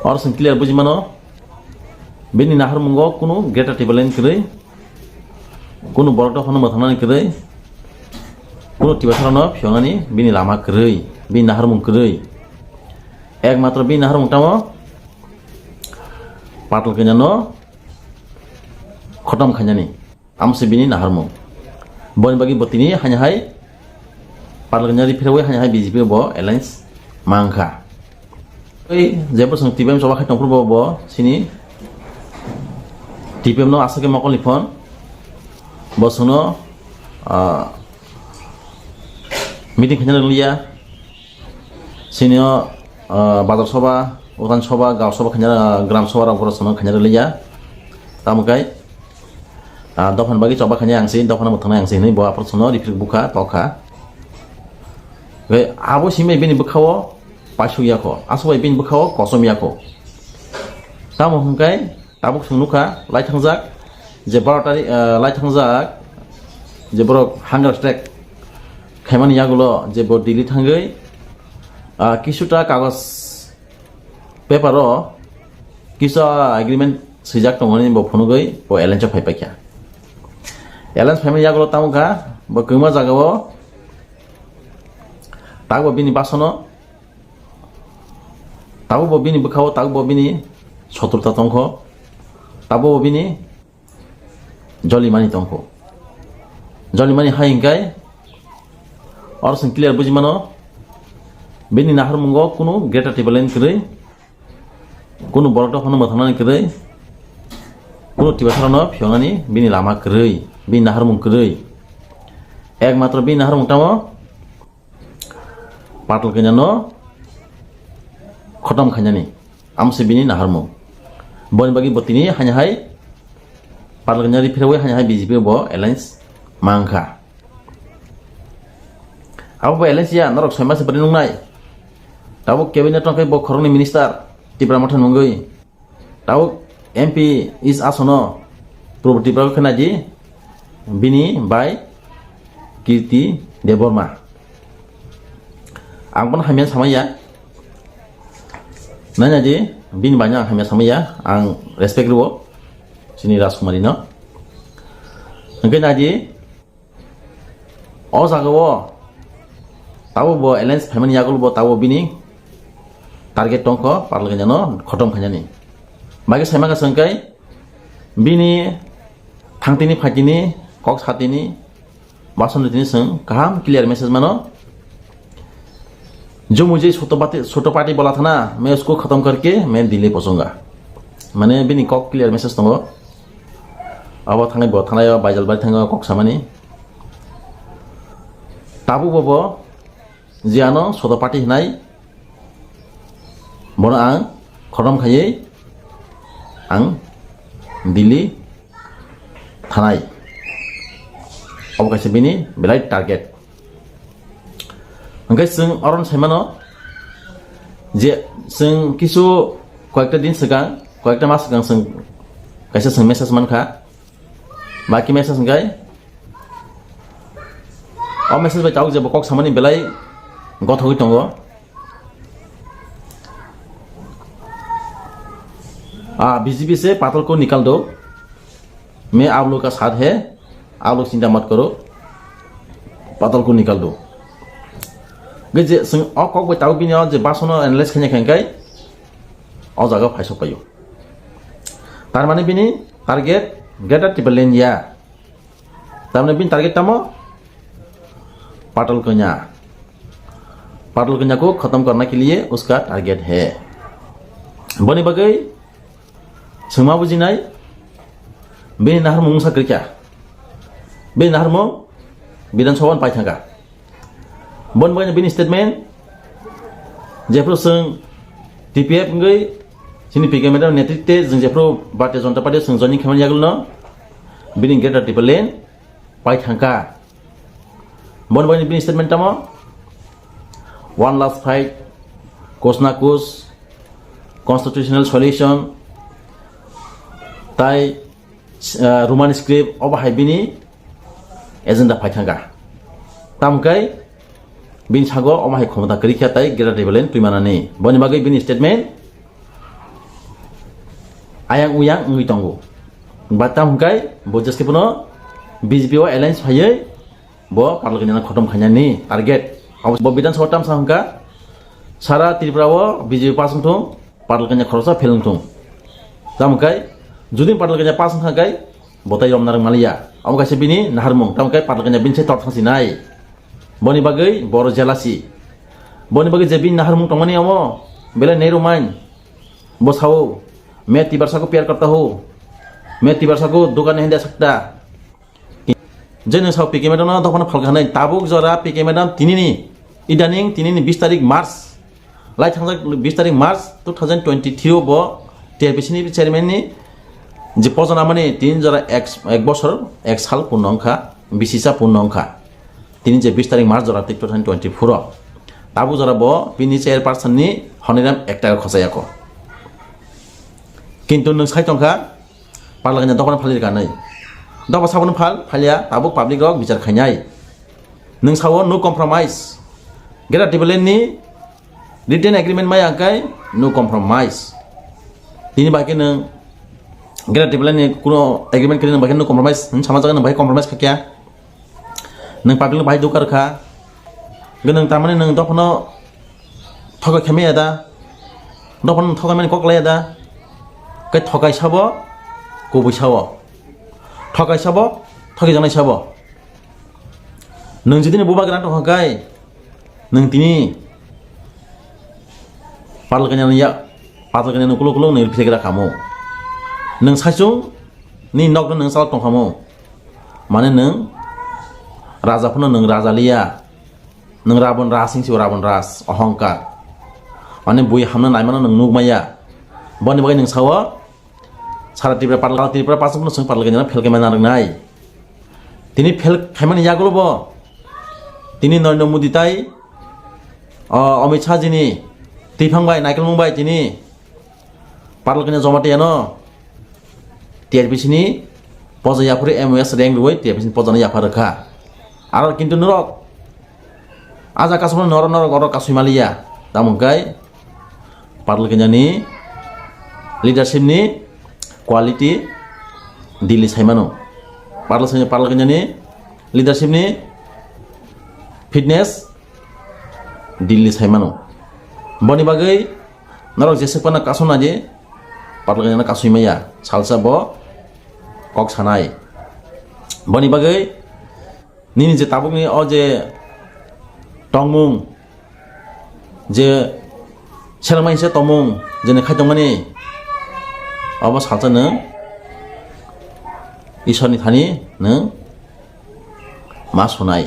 Or some clear Bujimano Bini Naharmungo, Kunu, get a table in Kure, Kunu Borto Honomatana Kure, Kunu Tibatrano, Shonani, Bini Lama Kure, Bin Naharmun Kure, Egg Matro Bin Naharmutamo, Patal Kenyano, Kotam Kanyani, Amsibini Naharmu, Bon Bagi Botini, Hanyahai, Patal Kenyari Piraway, Hanyahai BGP Bo, Alliance, Manka. Jepur sang TPM coba kai tongpur bo sini TPM no asake mokol lifon bo suno meeting khanya liya sini bazar soba utan soba gaw soba khanya gram soba ram suno khanya liya tamukai dofan bagi coba khanya angsi dofan mutana angsi ni bo apor suno diprik buka toka ge abo sime bini bukhawo Pasuyako, aswai bin bukao, kosomiyako. Tamu hungkai, tabuk sungnuka, light hangzak, jebar tadi light hangzak, jeborok hanger strike. Kaiman yagulo, jebor delete hanggai, kisuta kagos papero, kisa agreement sejak tongoni bo phonugai, bo alliance pai pakya. Alliance family yagulo tamuka, bo kuma jagawo, tago bini basono. Tabu bobini bukao, tabu bobini soturta tongko, tabu bobini jolly money tongko. Jolly money haingkai, or some clear bujimano, bini naharmungo, kunu, get a table in kure, kunu borto honomatana kure, kunu tibatrano, Pyongani, bini lama kure, bin naharmun kure, egg matro bin naharmutamo, Patal Kenyano, Kotam Kanyani, Amsibini Naharmo. Bon Bagi Botini, Hanyahai, Parlanari Piraway, Hanyahai BGP Bo, Alliance, Manka. Apa Alliance ya, Norok Sama seperti nungai. Tahu Cabinet Tongkai Bo Koroni Minister, Tipramatan Mungui. Tahu MP is Asono, Property Prakanaji, Bini by Kirti Deborma. Angpon Hamian sama ya. Nanya je, bin banyak kami sama ya, ang respect dulu, sini Raskumari no. Mungkin aja, oh sagawo, tahu bo alliance family yakul bo tahu bini, target tongko, parle kanya no, khotom kanya ni. Bagi saya makan sengkai, bini, thangtini phajini, kok satini, bason ditini seng, kaham clear message mano. जो मुझे छोटो party बोला था ना मैं उसको खत्म करके मैं दिल्ली पहुंचूंगा मैंने भी नहीं कॉक क्लियर मैसेज दंगो अब थांगे बो थांगे बाइजल बाइ थांगे कॉक सामानी ताबु बबो जियानो छोटो पार्टी हिनाय बनो आं खत्म खायै आं दिल्ली थानाय अब कासे बिनि बेलाय target Angkai seng orang semano, je seng kisu kuakta din segang, kuakta mas segang seng, kaisa seng message manka, baki message angkai, oh message baca je bokok samani belai, got hogi tonggo, BJP से पातल को निकाल दो, मैं आप लोग का साथ है, आप लोग चिंता मत करो, पातल को निकाल दो. Gede seng kok gue tahu bini aja basono analysis kanya kengkai, jaga faisok kayu. Tarmane bini target get table len ya. Tarmane bini target tamo पाटल कन्या को खत्म करने के लिए उसका टारगेट है. बने बगै समा बुझिनाय बे नाहर मुंसा कृत्या बे नाहर मो विधानसभा पाइथांगा बन बगै बिनि स्टेटमेंट जेफ्रो जों टीपीएफ गै जोंनि पिकेमेन्ट नेतृत्वे जों जेफ्रो भारतीय जनता पार्टी जों जयनिं खामानि जागोन बिनि गेट टिपलेन पाइथांगा बन बगै बिनि स्टेटमेंट तमो one last fight कोसना कोस constitutional solution ताई रोमान स्क्रिप्ट अब हाइबिनी एजेंडा फाइथांगा तामकाय बिन सागो अब हाइ क्षमता करिखा ताई गेरा टेबलेन तुइमानानि बनि बागै बिनि statement ayang uyang ngui tongo batam hungkai bo jeske puno BJP o alliance phayai bo parlo kenya khotom khanya ni target bo bidan sotam sangka sara Tripura o BJP pasung thung parlo kenya khorosa phelung thung tamkai judin parlo kenya pasung thakai botai romnarang malia amkai se bini naharmung tamkai parlo kenya binse tot thasi nai boni bagai boro jelasi boni bagai je bin naharmung tongmani amo bele neru main bo sao मैं तिबरसा को प्यार करता हूँ मैं तिबरसा को दुकान नहीं दे सकता जैन साव पीके मैडम ना दफाना फलगाने ताबुक जरा पीके मैडम तिनी इदानिंग तिनी 20 तारिख मार्च लाई थांजा 20 तारिख मार्च 2023 बो टीआरपीसी नि चेयरमैन नि जे पजना माने तीन जरा एक बছর एक साल पूर्ण अंखा बिसिसा पूर्ण अंखा तिनी जे 20 तारिख मार्च जरा 2024 ताबुक जरा बो बिनि चेयरपारसन नि हनिराम एक टाका खसायाको किन्तु नों साइटंखा पार्लागेना दखना फालिर गानै दबा साबन फालिया ताबुक पाब्लिक रक बिचार खायनाय नों सावो नो कम्प्रोमाइज गेरा टिबलेननि रिटेन एग्रीमेंट माय आंकाय नो कम्प्रोमाइज तिनि बाके नों गेरा टिबलेननि कुनो एग्रीमेंट करिन बाके नो कम्प्रोमाइज नों समाज नों बाके कम्प्रोमाइज खाकिया नों पाब्लिक बाहाय दुकारखा गनों तामाने नों दखनो थगा खेमेया दा दखनो थगा माने ककलाया दा cái थगाय साबो गुबै साबो थगाय साबो थगि जानाय साबो नों जुदि बबा ग्रान्ट हगाय नों तिनि पार्लगेना कुलो कुलो नों फिसेग्रा खामो नों साइसुं नि नक नों साल तंखामो माने नों राजाफोरनो नों राजालिया नों राबन रासिंसि राबन रास अहंकार माने बुइ हामना नायमाना नों नुगमाया बनि बगै नों सावो सारा Tripura pasung puno sung parlo kenya fel kemana nai tini fel kemana yagulo bo tini Narendra Modi tai Amit Shah jini tifang bai naikal mumbai tini parlo kenya jomate yano TRPC ni poja yapuri MOS rank ruwai TRPC poja na yapar kha aro kintu norok aja kasumno norok oro kasuimalia tamukai parlo kenya ni leadership ni quality Delhi saimano parlo kenya ni leadership ni fitness Delhi saimano boni bagai narok jesepana kasona je parlo kenya na kasuimaya salsa bo kok sanai boni bagai nini je tabuk ni o je tongmung je selamain se tongmung je ne khaitongmani अब salsa नों इसोरनि थानि नों मा सनाय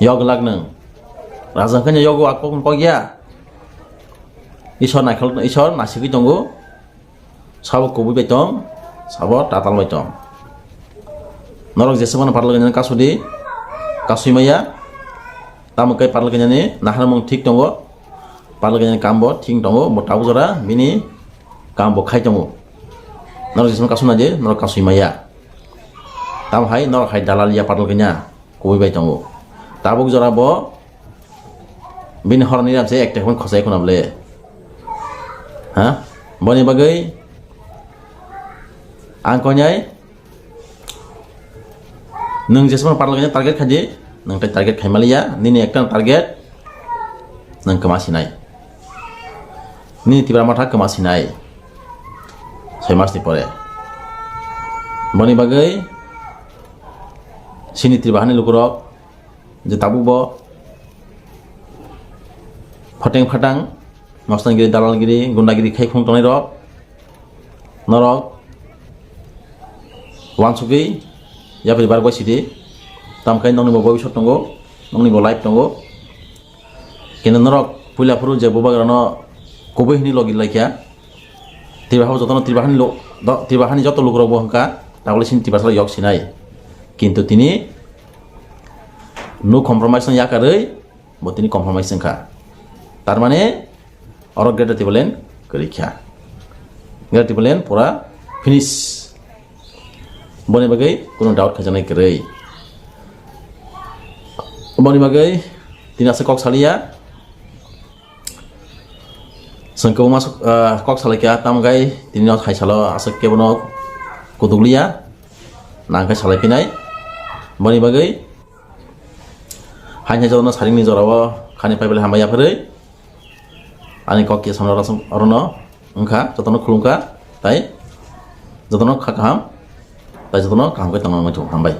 योग लाग नों राजा खanya योग आकपन कगिया इसोर नासिगै दंगो साबो कबुबाय दं साबो तातालबाय दं नरक जेसेबां पार्लगेना कासुदि कासुइमाया तामुकै पार्लगेनानि नाहारमं ठीक दंगो पार्लगेनानि कामबो ठीक दंगो मोटाबो जरा बिनि काम बखाय दंगो नरक जेसेबां कासुना जे नरक कासुइमाया तामहाय नरक हाय दालालिया पार्लगेना कबुबाय दंगो ताबुक जरा बो बिनि हरनि रामसे एकटेकमोन खसाय खनाबले हा बनि बागै आं कन्याय नों जेसेबां पार्लगेना टार्गेट खादि नों टार्गेट खायमालिया निनि एकटा टार्गेट नों कमासिनाय नि Tripura माथा कमासिनाय 6 मासनि परे बनि बागै सिनि Tripura लुकुरक जे ताबुबो फटें फाटां मस्तानगिरि दालालगिरि गुन्डागिरि खायखुं तनाय रक नरक वानसुगै याबि बारगय सिदि तामखाय नंनि भबिष्यत दंगो नंनि लाइफ दंगो केन नरक पुलाफुरु जे बबाग्रानो कबैनि लगि लायखिया Tripura जतन Tripura जत लुकुरक बहंका तागले सिन Tripura yok sinai किन्तु तिनि नो कम्प्रोमाइज न याकारै बतिनि कम्प्रोमाइज संखा तारमाने अरक ग्रेड टिबलेन करिखा ग्रेड टिबलेन पूरा फिनिश बनि बागै कुनो डाउट खजानाय करै बनि बागै तिनासे कक सालिया sengkau masuk kok salaikia tamgai tinino hai salo asuk kebono kuduglia nangkai salai pinai bani bagai hanya jono saring ni jorawo khani paibele hambaya pare ani kok ki samra rasam orono engka jotono khulungka tai jotono khakam tai jotono kaham kai tangong hambai